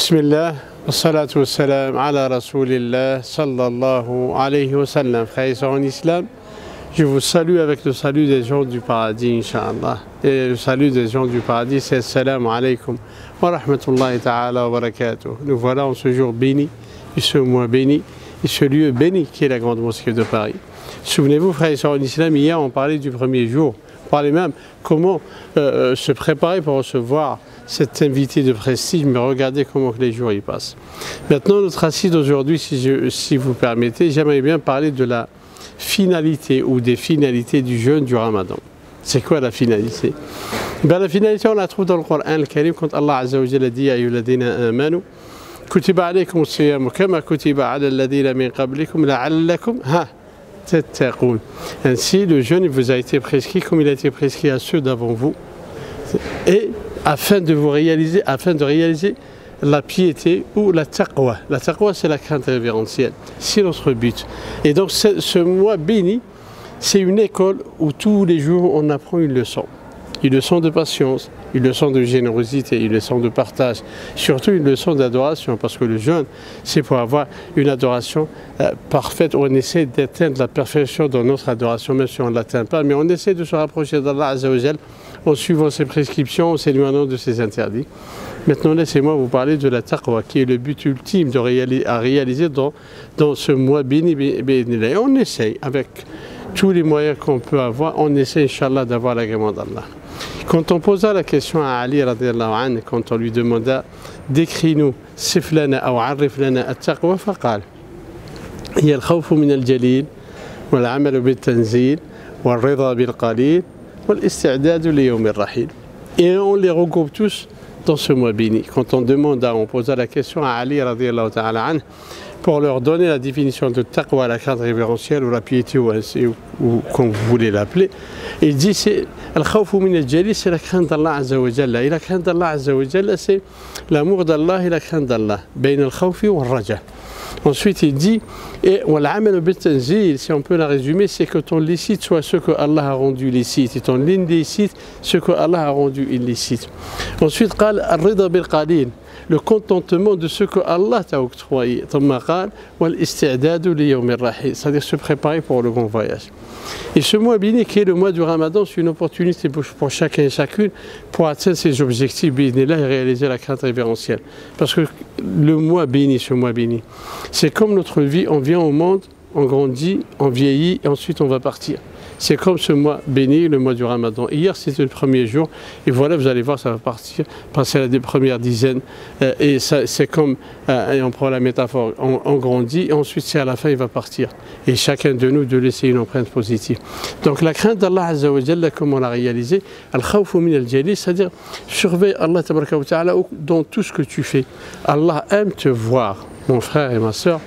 Bismillah, wassalatu wassalam ala rasoulillah sallallahu alayhi wa sallam. Frères et sœurs en islam, je vous salue avec le salut des gens du paradis, Inch'Allah. Et le salut des gens du paradis, c'est Assalamu alaykum wa rahmatullahi ta'ala wa barakatuh. Nous voilà en ce jour béni, et ce mois béni, et ce lieu béni qui est la grande mosquée de Paris. Souvenez-vous, frères et sœurs en islam, hier on parlait du premier jour. On parlait même comment se préparer pour recevoir cet invité de prestige, mais regardez comment les jours y passent. Maintenant, notre assise d'aujourd'hui, si vous permettez, j'aimerais bien parler de la finalité ou des finalités du jeûne du Ramadan. C'est quoi la finalité? La finalité, on la trouve dans le Coran al-Karim quand Allah Azza wa Jalla dit « Ayyuhalladhina amanu, kutiba alaykum as-siyamu kama kutiba ala alladhina min qablikum la'allakum tattaqun » Ainsi, le jeûne vous a été prescrit comme il a été prescrit à ceux d'avant vous. Et afin de réaliser la piété ou la taqwa. La taqwa, c'est la crainte révérentielle. C'est notre but. Et donc, ce mois béni, c'est une école où tous les jours, on apprend une leçon. Une leçon de patience, une leçon de générosité, une leçon de partage, surtout une leçon d'adoration, parce que le jeûne, c'est pour avoir une adoration parfaite, où on essaie d'atteindre la perfection dans notre adoration, même si on ne l'atteint pas, mais on essaie de se rapprocher d'Allah Azza wa Jal en suivant ses prescriptions, en s'éloignant de ses interdits. Maintenant, laissez-moi vous parler de la taqwa, qui est le but ultime à réaliser dans ce mois béni. Et on essaye, avec tous les moyens qu'on peut avoir, on essaie, Inch'Allah, d'avoir l'agrément d'Allah. Quand on posa la question à Ali, quand on lui demanda « Décris-nous, siflana ou ariflana at-taqwa » faqal « Hiya al-khawfu min al-jalil, wal-amalu bil-tanzil, wal-rida bil-qalil, wal-isti'dadu li-yawm ar-rahil » Et on les regroupe tous dans ce mois béni. Quand on posa la question à Ali, pour leur donner la définition de taqwa, la crainte révérentielle ou la piété ou comme vous voulez l'appeler, il dit c'est al-khawfu min al-jalil, c'est la crainte d'Allah Azza wa Jalla. Et la crainte d'Allah Azza wa Jalla, c'est l'amour d'Allah et la crainte d'Allah. Bayn al-khawfi wa al-raja. Ensuite, il dit, et wal-amal bil-tanzil, si on peut la résumer, c'est que ton licite soit ce que Allah a rendu licite, et ton illicite ce que Allah a rendu illicite. Ensuite, qal ar-rida bil-qalil, le contentement de ce que Allah t'a octroyé. C'est-à-dire se préparer pour le grand voyage. Et ce mois béni qui est le mois du Ramadan, c'est une opportunité pour chacun et chacune pour atteindre ses objectifs béni et réaliser la crainte révérentielle. Parce que le mois béni, ce mois béni, c'est comme notre vie, on vient au monde, on grandit, on vieillit et ensuite on va partir. C'est comme ce mois béni, le mois du Ramadan. Hier, c'était le premier jour. Et voilà, vous allez voir, ça va partir, passer à la première dizaine. Et c'est comme, et on prend la métaphore, on grandit, et ensuite, c'est à la fin, il va partir. Et chacun de nous, de laisser une empreinte positive. Donc, la crainte d'Allah Azza wa Jalla, comme on l'a réalisé, al-khawfu min al-jalil, c'est-à-dire, surveille Allah tabaraka wa ta'ala dans tout ce que tu fais. Allah aime te voir, mon frère et ma soeur,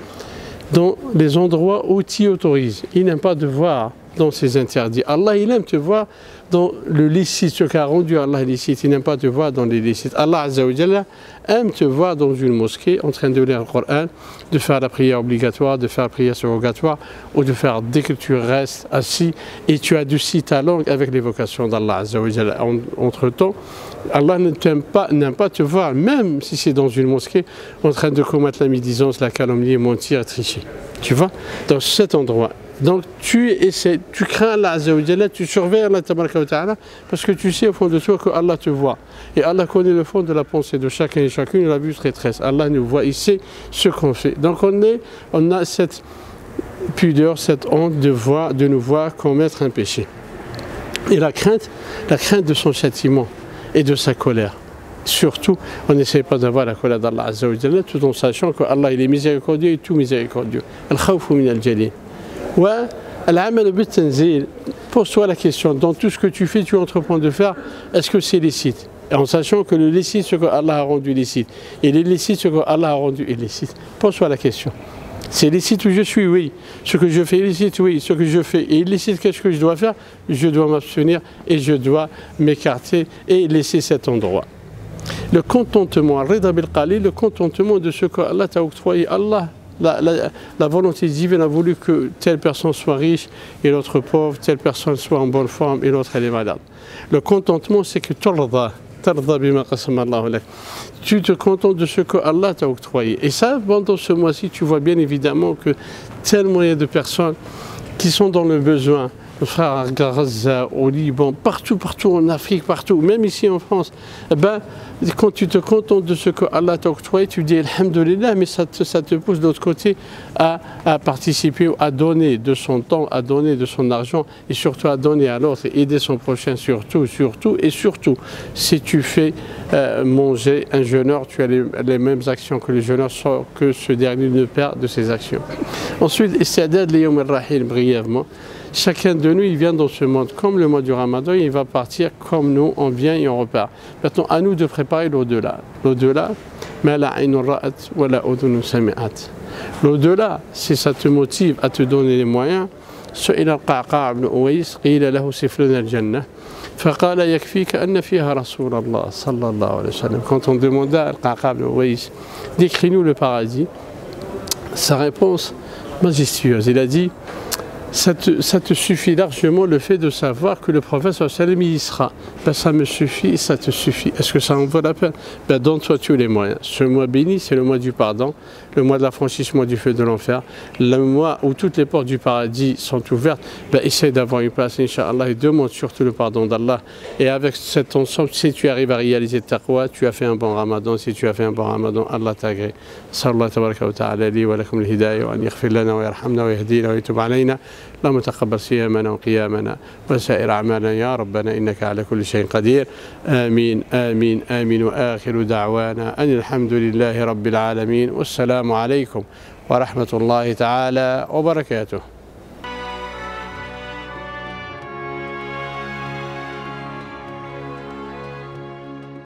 dans les endroits où tu autorises. Il n'aime pas de voir dans ses interdits. Allah, il aime te voir dans le licite, ce qu'a rendu Allah licite. Il n'aime pas te voir dans les licites. Allah Azza wa Jalla aime te voir dans une mosquée en train de lire le Coran, de faire la prière obligatoire, de faire la prière surrogatoire, ou de faire dès que tu restes assis et tu adoucis ta langue avec l'évocation d'Allah Azza wa Jalla. Entre-temps, Allah n'aime pas te voir, même si c'est dans une mosquée, en train de commettre la médisance, la calomnie, mentir et tricher. Tu vois, dans cet endroit. Donc tu crains Allah Azza wa Jalla, tu surveilles Allah tabaraka wa ta'ala, parce que tu sais au fond de toi que Allah te voit. Et Allah connaît le fond de la pensée de chacun et chacune, il a vu traîtresse. Allah nous voit, il sait ce qu'on fait. Donc on a cette pudeur, cette honte de nous voir commettre un péché. Et la crainte de son châtiment et de sa colère. Surtout, on n'essaie pas d'avoir la colère d'Allah Azza wa Jalla, tout en sachant que Allah il est miséricordieux et tout miséricordieux. Al-khawfu min al-jalil. Ouais, pose-toi la question, dans tout ce que tu fais, tu entreprends de faire, est-ce que c'est licite? Et en sachant que le licite, ce que Allah a rendu licite, et l'illicite, ce que Allah a rendu illicite. Pose-toi la question. C'est licite où je suis, oui. Ce que je fais illicite, oui. Ce que je fais illicite, qu'est-ce que je dois faire? Je dois m'abstenir et je dois m'écarter et laisser cet endroit. Le contentement, le contentement de ce que Allah t'a octroyé. Allah, la volonté divine a voulu que telle personne soit riche et l'autre pauvre, telle personne soit en bonne forme et l'autre elle est malade. Le contentement, c'est que tarda bima qasama Allah lak. Tu te contentes de ce que Allah t'a octroyé. Et ça, pendant ce mois-ci, tu vois bien évidemment que tellement il y a de personnes qui sont dans le besoin. Nos frères à Gaza, au Liban, partout en Afrique, partout, même ici en France, ben, quand tu te contentes de ce que Allah t'a octroyé, tu dis Alhamdulillah, mais ça te pousse de l'autre côté à participer, à donner de son temps, à donner de son argent et surtout à donner à l'autre, aider son prochain surtout. Si tu fais manger un jeûneur, tu as les mêmes actions que le jeûneur sans que ce dernier ne perd de ses actions. Ensuite, Istidad li Yawm al-Rahil, brièvement. Chacun de nous, il vient dans ce monde comme le mois du Ramadan, il va partir comme nous, on vient et on repart. Maintenant, à nous de préparer l'au-delà. L'au-delà, l'au-delà, si ça te motive à te donner les moyens, سئل القعقاع بن أويس قيل له سف لنا الجنة فقال يكفيك أن فيها رسول الله صلى الله عليه وسلم. Quand on demanda à Al-Qa'qa' ibn Uwais, décris-nous le paradis, sa réponse majestueuse, il a dit ça te suffit largement le fait de savoir que le prophète sallallahu alayhi wa sallam y sera. Ben, ça me suffit, ça te suffit. Est-ce que ça en vaut la peine? Ben, donne-toi tous les moyens. Ce mois béni, c'est le mois du pardon, le mois de l'affranchissement du feu de l'enfer, le mois où toutes les portes du paradis sont ouvertes. Ben, essaye d'avoir une place, Inch'Allah, et demande surtout le pardon d'Allah. Et avec cet ensemble, si tu arrives à réaliser ta taqwa, tu as fait un bon ramadan. Si tu as fait un bon ramadan, Allah t'agrée. Sallallahu tabaraka wa ta'ala li wa lakum al-hidayah wa an yaghfir lana wa yarhamna wa yahdina wa yatub alayna. اللهم تقبل صيامنا وقيامنا وسائر أعمالنا يا ربنا إنك على كل شيء قدير. آمين آمين آمين. وآخر دعوانا أن الحمد لله رب العالمين والسلام عليكم ورحمة الله تعالى وبركاته.